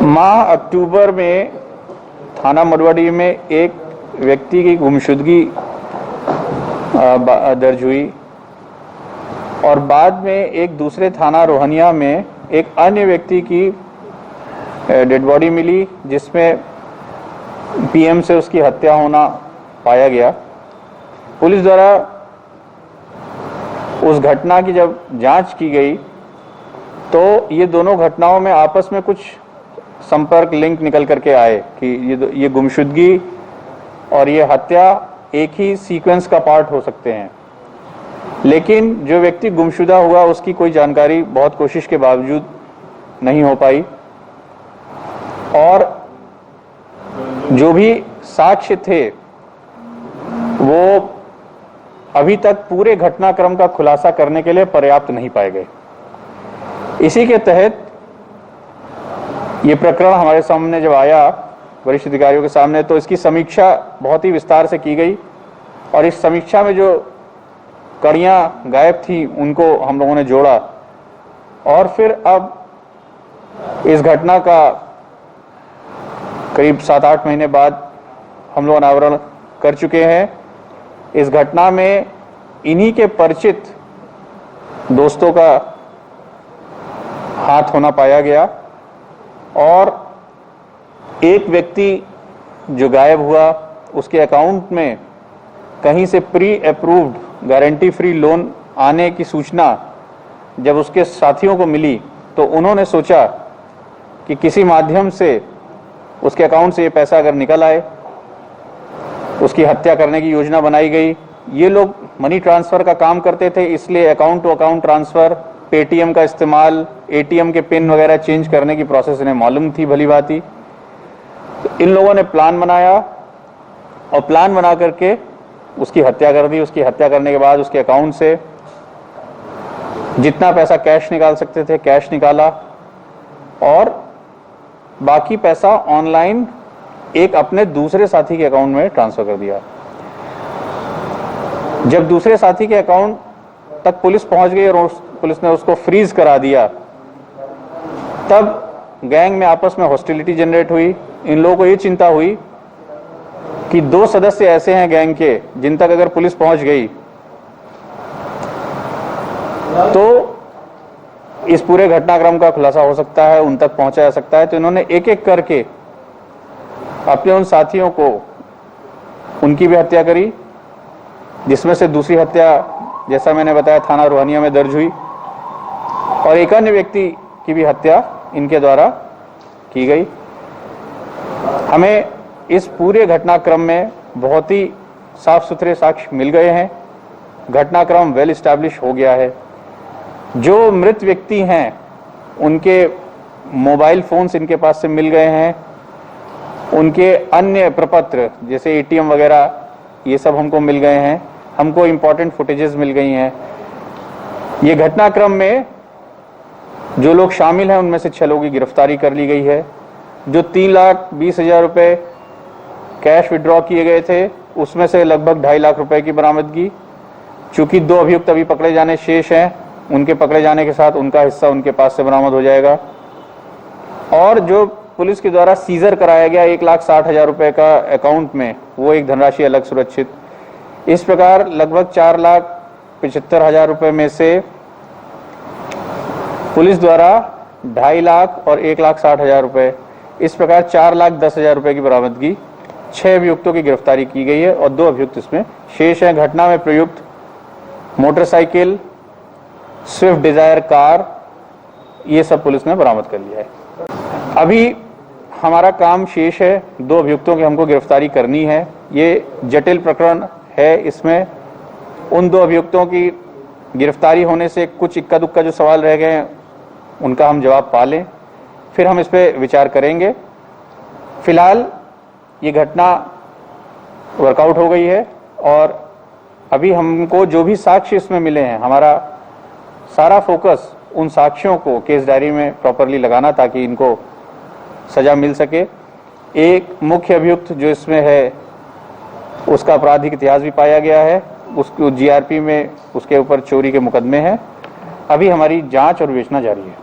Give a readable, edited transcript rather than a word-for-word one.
माह अक्टूबर में थाना मरवाड़ी में एक व्यक्ति की गुमशुदगी दर्ज हुई और बाद में एक दूसरे थाना रोहनिया में एक अन्य व्यक्ति की डेड बॉडी मिली जिसमें पीएम से उसकी हत्या होना पाया गया। पुलिस द्वारा उस घटना की जब जांच की गई तो ये दोनों घटनाओं में आपस में कुछ संपर्क लिंक निकल करके आए कि ये गुमशुदगी और ये हत्या एक ही सीक्वेंस का पार्ट हो सकते हैं। लेकिन जो व्यक्ति गुमशुदा हुआ उसकी कोई जानकारी बहुत कोशिश के बावजूद नहीं हो पाई और जो भी साक्ष्य थे वो अभी तक पूरे घटनाक्रम का खुलासा करने के लिए पर्याप्त नहीं पाए गए। इसी के तहत ये प्रकरण हमारे सामने जब आया वरिष्ठ अधिकारियों के सामने तो इसकी समीक्षा बहुत ही विस्तार से की गई और इस समीक्षा में जो कड़ियां गायब थी उनको हम लोगों ने जोड़ा और फिर अब इस घटना का करीब 7-8 महीने बाद हम लोग अनावरण कर चुके हैं। इस घटना में इन्हीं के परिचित दोस्तों का हाथ होना पाया गया और एक व्यक्ति जो गायब हुआ उसके अकाउंट में कहीं से pre approved guarantee free loan आने की सूचना जब उसके साथियों को मिली तो उन्होंने सोचा कि किसी माध्यम से उसके अकाउंट से ये पैसा अगर निकल आए उसकी हत्या करने की योजना बनाई गई। ये लोग मनी ट्रांसफर का काम करते थे इसलिए account to account transfer, Paytm का इस्तेमाल, एटीएम के पिन वगैरह चेंज करने की प्रोसेस इन्हें मालूम थी भली भांति। तो इन लोगों ने प्लान बनाया और प्लान बना करके उसकी हत्या कर दी। उसकी हत्या करने के बाद उसके अकाउंट से जितना पैसा कैश निकाल सकते थे कैश निकाला और बाकी पैसा ऑनलाइन एक अपने दूसरे साथी के अकाउंट में ट्रांसफर कर दिया। जब दूसरे साथी के अकाउंट तक पुलिस पहुंच गई और पुलिस ने उसको फ्रीज करा दिया तब गैंग में आपस में हॉस्टिलिटी जनरेट हुई। इन लोगों को ये चिंता हुई कि 2 सदस्य ऐसे हैं गैंग के जिन तक अगर पुलिस पहुंच गई तो इस पूरे घटनाक्रम का खुलासा हो सकता है, उन तक पहुंचा जा सकता है। तो इन्होंने एक एक करके अपने उन साथियों को उनकी भी हत्या करी जिसमें से दूसरी हत्या जैसा मैंने बताया थाना रोहनिया में दर्ज हुई और एक अन्य व्यक्ति की भी हत्या इनके द्वारा की गई। हमें इस पूरे घटनाक्रम में बहुत ही साफ सुथरे साक्ष्य मिल गए हैं। घटनाक्रम वेल एस्टैब्लिश हो गया है। जो मृत व्यक्ति हैं उनके मोबाइल फोन्स इनके पास से मिल गए हैं, उनके अन्य प्रपत्र जैसे एटीएम वगैरह ये सब हमको मिल गए हैं, हमको इंपॉर्टेंट फुटेजेस मिल गई हैं। ये घटनाक्रम में जो लोग शामिल हैं उनमें से 6 लोगों की गिरफ्तारी कर ली गई है। जो 3,20,000 रुपए कैश विड्रॉ किए गए थे उसमें से लगभग 2.5 लाख रुपए की बरामदगी। चूंकि 2 अभियुक्त अभी पकड़े जाने शेष हैं, उनके पकड़े जाने के साथ उनका हिस्सा उनके पास से बरामद हो जाएगा। और जो पुलिस के द्वारा सीजर कराया गया 1,60,000 रुपए का अकाउंट में वो एक धनराशि अलग सुरक्षित। इस प्रकार लगभग 4,75,000 रुपए में से पुलिस द्वारा 2.5 लाख और 1,60,000 रुपए, इस प्रकार 4,10,000 रुपए की बरामदगी। 6 अभियुक्तों की गिरफ्तारी की गई है और 2 अभियुक्त इसमें शेष हैं। घटना में प्रयुक्त मोटरसाइकिल, स्विफ्ट डिजायर कार, ये सब पुलिस ने बरामद कर लिया है। अभी हमारा काम शेष है। 2 अभियुक्तों की हमको गिरफ्तारी करनी है। ये जटिल प्रकरण है। इसमें उन 2 अभियुक्तों की गिरफ्तारी होने से कुछ इक्का दुक्का जो सवाल रह गए हैं उनका हम जवाब पा लें, फिर हम इस पर विचार करेंगे। फिलहाल ये घटना वर्कआउट हो गई है और अभी हमको जो भी साक्ष्य इसमें मिले हैं हमारा सारा फोकस उन साक्ष्यों को केस डायरी में प्रॉपरली लगाना ताकि इनको सजा मिल सके। एक मुख्य अभियुक्त जो इसमें है उसका आपराधिक इतिहास भी पाया गया है, उसको जीआरपी में उसके ऊपर चोरी के मुकदमे हैं। अभी हमारी जांच और विवेचना जारी है।